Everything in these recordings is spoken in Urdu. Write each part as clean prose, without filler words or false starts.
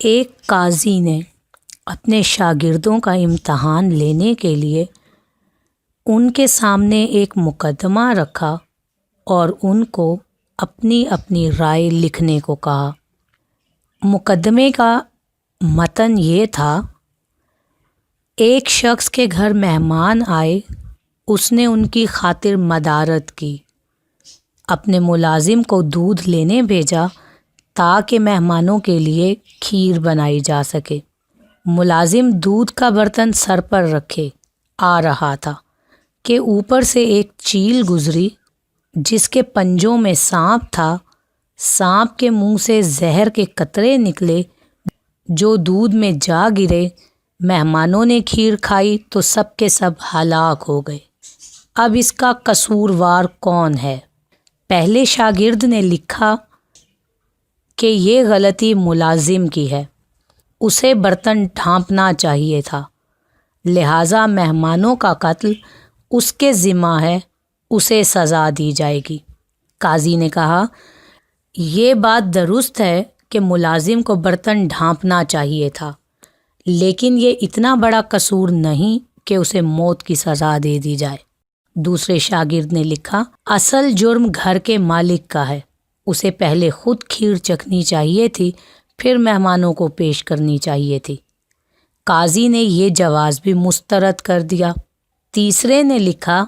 ایک قاضی نے اپنے شاگردوں کا امتحان لینے کے لیے ان کے سامنے ایک مقدمہ رکھا اور ان کو اپنی اپنی رائے لکھنے کو کہا۔ مقدمے کا متن یہ تھا: ایک شخص کے گھر مہمان آئے، اس نے ان کی خاطر مدارت کی، اپنے ملازم کو دودھ لینے بھیجا تاکہ مہمانوں کے لیے کھیر بنائی جا سکے۔ ملازم دودھ کا برتن سر پر رکھے آ رہا تھا کہ اوپر سے ایک چیل گزری جس کے پنجوں میں سانپ تھا۔ سانپ کے منہ سے زہر کے قطرے نکلے جو دودھ میں جا گرے۔ مہمانوں نے کھیر کھائی تو سب کے سب ہلاک ہو گئے۔ اب اس کا قصوروار کون ہے؟ پہلے شاگرد نے لکھا کہ یہ غلطی ملازم کی ہے، اسے برتن ڈھانپنا چاہیے تھا، لہٰذا مہمانوں کا قتل اس کے ذمہ ہے، اسے سزا دی جائے گی۔ قاضی نے کہا، یہ بات درست ہے کہ ملازم کو برتن ڈھانپنا چاہیے تھا، لیکن یہ اتنا بڑا قصور نہیں کہ اسے موت کی سزا دے دی جائے۔ دوسرے شاگرد نے لکھا، اصل جرم گھر کے مالک کا ہے، اسے پہلے خود کھیر چکھنی چاہیے تھی، پھر مہمانوں کو پیش کرنی چاہیے تھی۔ قاضی نے یہ جواز بھی مسترد کر دیا۔ تیسرے نے لکھا،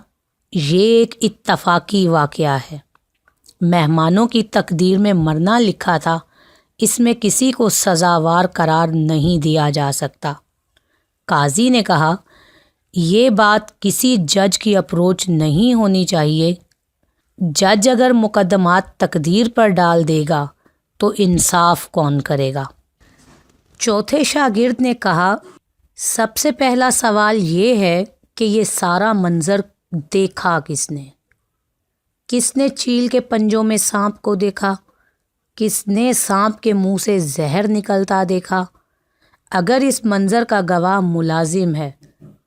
یہ ایک اتفاقی واقعہ ہے، مہمانوں کی تقدیر میں مرنا لکھا تھا، اس میں کسی کو سزاوار قرار نہیں دیا جا سکتا۔ قاضی نے کہا، یہ بات کسی جج کی اپروچ نہیں ہونی چاہیے، جج اگر مقدمات تقدیر پر ڈال دے گا تو انصاف کون کرے گا؟ چوتھے شاگرد نے کہا، سب سے پہلا سوال یہ ہے کہ یہ سارا منظر دیکھا کس نے؟ کس نے چیل کے پنجوں میں سانپ کو دیکھا؟ کس نے سانپ کے منہ سے زہر نکلتا دیکھا؟ اگر اس منظر کا گواہ ملازم ہے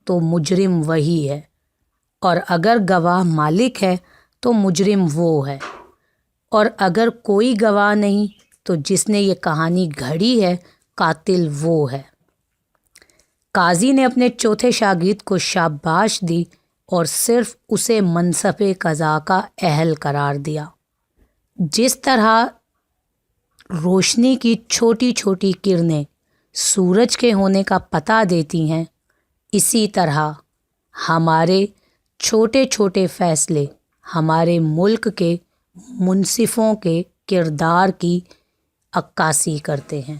تو مجرم وہی ہے، اور اگر گواہ مالک ہے تو مجرم وہ ہے، اور اگر کوئی گواہ نہیں تو جس نے یہ کہانی گھڑی ہے قاتل وہ ہے۔ قاضی نے اپنے چوتھے شاگرد کو شاباش دی اور صرف اسے منصب قضا کا اہل قرار دیا۔ جس طرح روشنی کی چھوٹی چھوٹی کرنیں سورج کے ہونے کا پتہ دیتی ہیں، اسی طرح ہمارے چھوٹے چھوٹے فیصلے ہمارے ملک کے منصفوں کے کردار کی عکاسی کرتے ہیں۔